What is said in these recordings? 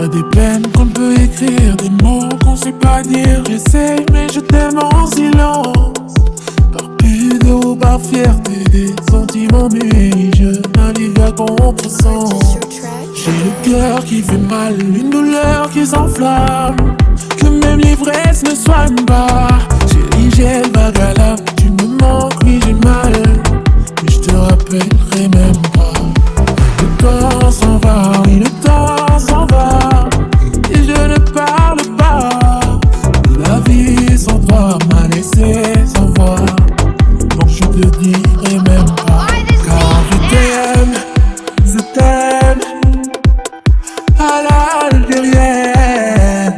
des peines qu'on ne peut écrire, des mots qu'on sait pas dire. J'essaie mais je t'aime en silence. Par pudeur ou par fierté, des sentiments muets, je navigue à contre-sens. J'ai le cœur qui fait mal, une douleur qui s'enflamme, que même l'ivresse ne soigne pas. Chérie, j'ai le vague à l'âme, tu me manques, oui j'ai mal, mais je te rappellerai même pas. Le temps s'en va, oui le temps s'en va, et je ne parle pas. La vie sans toi m'a laissé sans voix, donc je te dirai même pas. Car je t'aime à l'algérienne.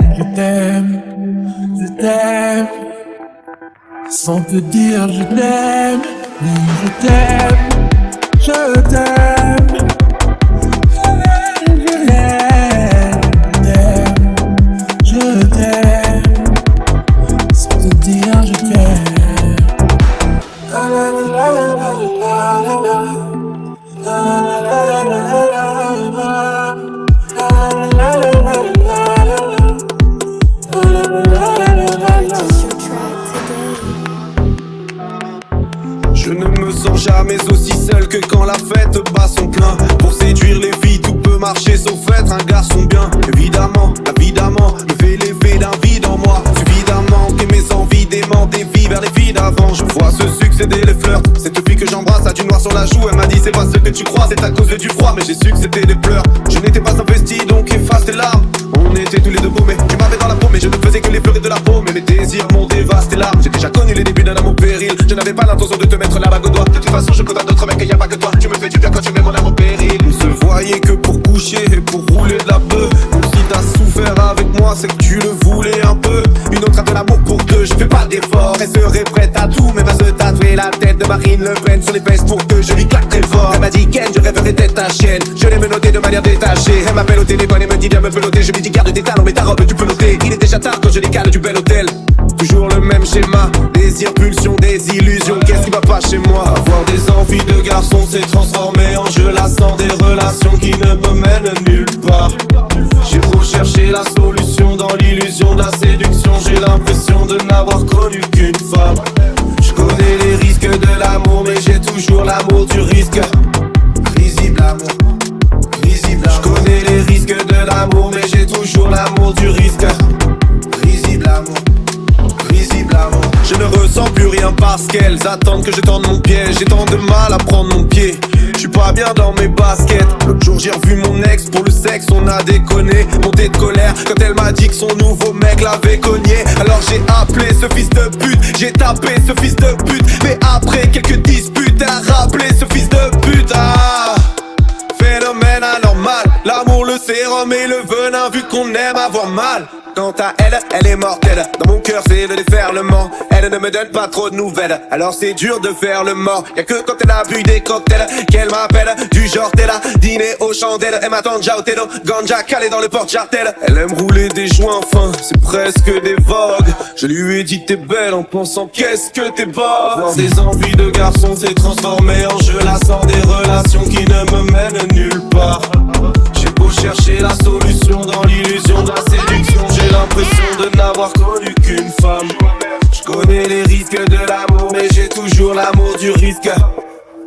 Je t'aime, sans te dire je t'aime, oui je t'aime, je t'aime. À l'algérienne, je t'aime, sans te dire je t'aime. La la la la la la la. Je ne me sens jamais aussi seul que quand la fête bat son plein. Pour séduire les filles tout peut marcher sauf être un garçon bien. Évidemment, me fait l'effet d'un vide en moi. Suffisamment que mes envies démentent des vies vers les filles d'avant. Je vois se succéder les flirts. Cette fille que j'embrasse a du noir sur la joue. Elle m'a dit c'est pas ce que tu crois, c'est à cause du froid. Mais j'ai su que c'était des pleurs. Je n'étais pas investi donc efface tes larmes. On était tous les deux paumés, tu m'avais dans la peau mais je ne faisais que les pleurer de la peau. Mais mes désirs m'ont dévasté l'âme. J'ai déjà connu les débuts d'un amour péril. Je n'avais pas l'intention de te mettre la bague au doigt. De toute façon je côtoie d'autres mecs et y a pas que toi. Tu me fais du bien quand tu mets mon âme au péril. On se voyait que pour coucher et pour rouler de la bœuf. Donc si t'as souffert avec moi c'est que tu le voulais un peu. Une autre a de l'amour pour deux, je fais pas d'effort. Elle serait prête à tout même à se tatouer la tête de Marine Le Pen sur les fesses pour que je lui claque très fort. Elle m'a dit Ken je rêverais d'être ta chienne. Je l'ai menotté de manière détachée. Elle m'appelle au téléphone et me dit viens me peloter. Je lui dis garde tes talons mais ta robe tu peux noter. Il est déjà tard quand je décale du bel hôtel. Toujours le même schéma, désir, pulsion, des illusions. Qu'est-ce qui va pas chez moi? Avoir des envies de garçon s'est transformé en jeu lassant. Des relations qui ne me mènent nulle part. J'ai beau chercher la solution dans l'illusion de la séduction. J'ai l'impression de n'avoir connu qu'une femme. Je connais les risques de l'amour mais j'ai toujours l'amour du risque. Risible amour, risible amour. Je connais les risques de l'amour mais j'ai toujours l'amour du risque. Risible amour. Je ne ressens plus rien parce qu'elles attendent que je tende mon pied. J'ai tant de mal à prendre mon pied. Je suis pas bien dans mes baskets. L'autre jour j'ai revu mon ex pour le sexe, on a déconné. Monté de colère quand elle m'a dit que son nouveau mec l'avait cogné. Alors j'ai appelé ce fils de pute, j'ai tapé ce fils de pute. Mais après quelques disputes, elle a rappelé ce fils de pute. Ah, phénomène anormal. L'amour, le sérum et le venin vu qu'on aime avoir mal. Quant à elle, elle est mortelle. Dans mon cœur c'est le déferlement. Elle ne me donne pas trop de nouvelles, alors c'est dur de faire le mort. Y'a que quand elle a bu des cocktails qu'elle m'appelle. Du genre t'es là, dîner aux chandelles. Elle m'attend déjà au télo, ganja calé dans le porte-jartel. Elle aime rouler des joints fins, c'est presque des vogues. Je lui ai dit t'es belle en pensant qu'est-ce que t'es bonne. Avoir des envies de garçon s'est transformé en jeu lassant. Des relations qui ne me mènent nulle part. J'ai beau chercher la solution dans l'illusion de la séduction. J'ai l'impression de n'avoir connu qu'une femme. Je connais les risques de l'amour mais j'ai toujours l'amour du risque.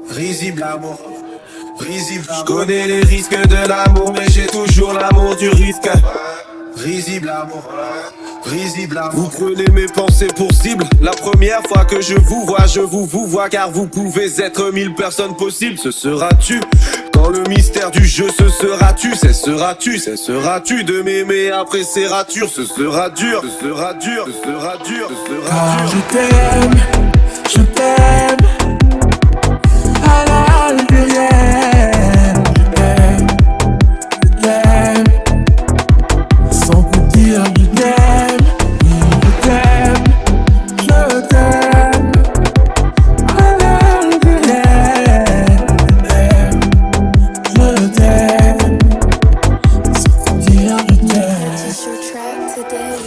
Risible amour, risible amour. Je connais les risques de l'amour mais j'ai toujours l'amour du risque. Risible amour, risible amour. Vous prenez mes pensées pour cible. La première fois que je vous vois car vous pouvez être 1000 personnes possibles. Ce seras-tu? Dans le mystère du jeu, ce sera-tu? Cesseras-tu de m'aimer après ces ratures? Ce sera dur, ce sera dur, ce sera dur, ce sera Car dur. je t'aime à l'algérienne. Je t'aime, sans te dire je t'aime. Oui, je t'aime, je t'aime à l'algérienne. Je t'aime, sans te dire je t'aime. Purchase your track today.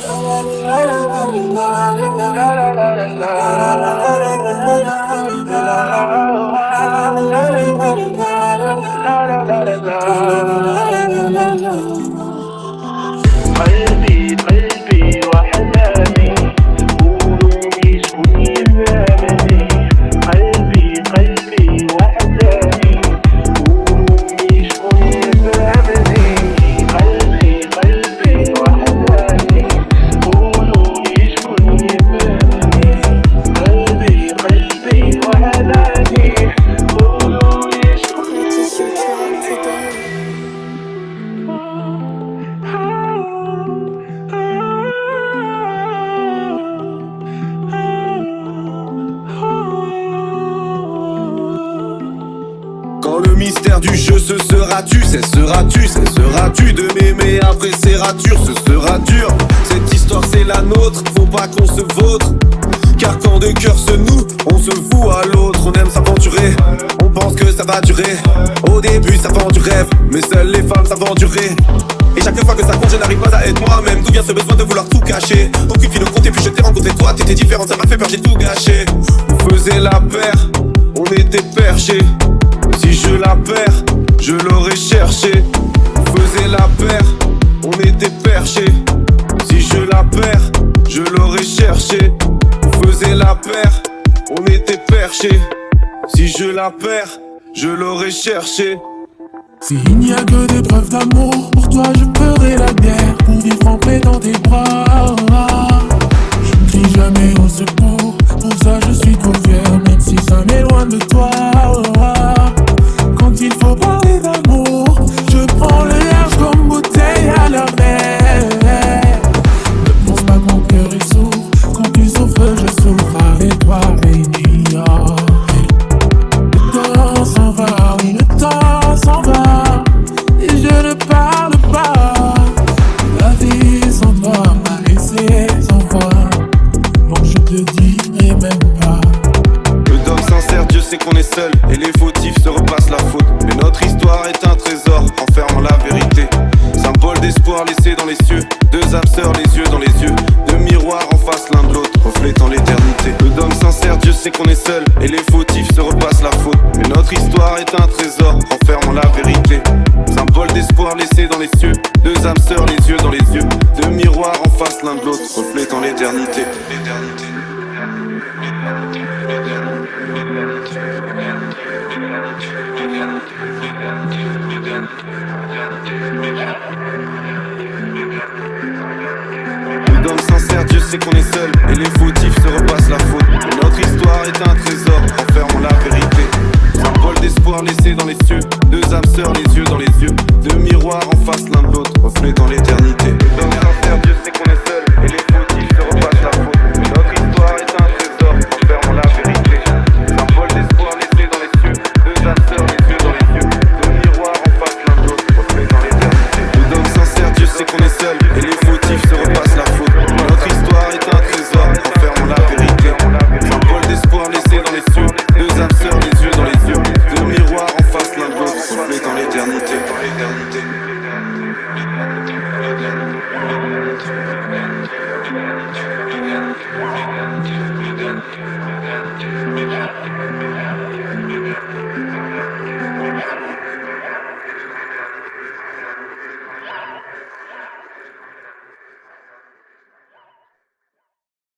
du jeu, ce seras-tu, cesseras-tu de m'aimer, après c'est rature, ce sera dur. Cette histoire c'est la nôtre, faut pas qu'on se vautre. Car quand deux cœurs se nouent, on se voue à l'autre. On aime s'aventurer, on pense que ça va durer. Au début ça vend du rêve, mais seules les femmes savent endurer. Et chaque fois que ça compte, je n'arrive pas à être moi-même. D'où vient ce besoin de vouloir tout cacher? Aucune vie ne comptait, puis je t'ai rencontré toi, t'étais différente, ça m'a fait peur, j'ai tout gâché. On faisait la paire, on était perchés. Si je la perds, je l'aurais cherché. On faisait la paire, on était perchés. Si je la perds, je l'aurais cherché. On faisait la paire, on était perchés. Si je la perds, je l'aurais cherché. S'il n'y a que des preuves d'amour, pour toi je ferai la guerre. Pour vivre en paix dans tes bras. Je ne crie jamais au secours, pour ça je suis trop fier. Même si ça m'éloigne de toi. Quand il faut parler d'amour, je prends le large comme bouteille à la mer. Ne pense pas que mon cœur est sourd, quand tu souffres je souffre avec toi, baby. Le temps s'en va, oui le temps s'en va, et je ne parle pas. La vie sans toi m'a laissé sans voix, donc je te dirai même pas. Le d'homme sincère, Dieu sait qu'on est seul, et les fautifs se repassent la faute. Mais notre histoire est un trésor, renfermant la vérité. Symbole d'espoir laissé dans les cieux, deux âmes sœurs les yeux dans les yeux, deux miroirs en face l'un de l'autre, reflétant l'éternité. Le d'homme sincère, Dieu sait qu'on est seul, et les fautifs se repassent la faute. Mais notre histoire est un trésor, renfermant la vérité. Symbole d'espoir laissé dans les cieux, deux âmes sœurs les yeux dans les yeux, deux miroirs en face l'un de l'autre, reflétant l'éternité. L'homme sincère, Dieu sait qu'on est seul, et les fautifs se repassent la faute. Mais notre histoire est un trésor, renfermant la vérité. Symbole d'espoir laissé dans les cieux, deux âmes sœurs les yeux dans les yeux, deux miroirs en face l'un de l'autre, reflétant l'éternité. L'homme sincère, Dieu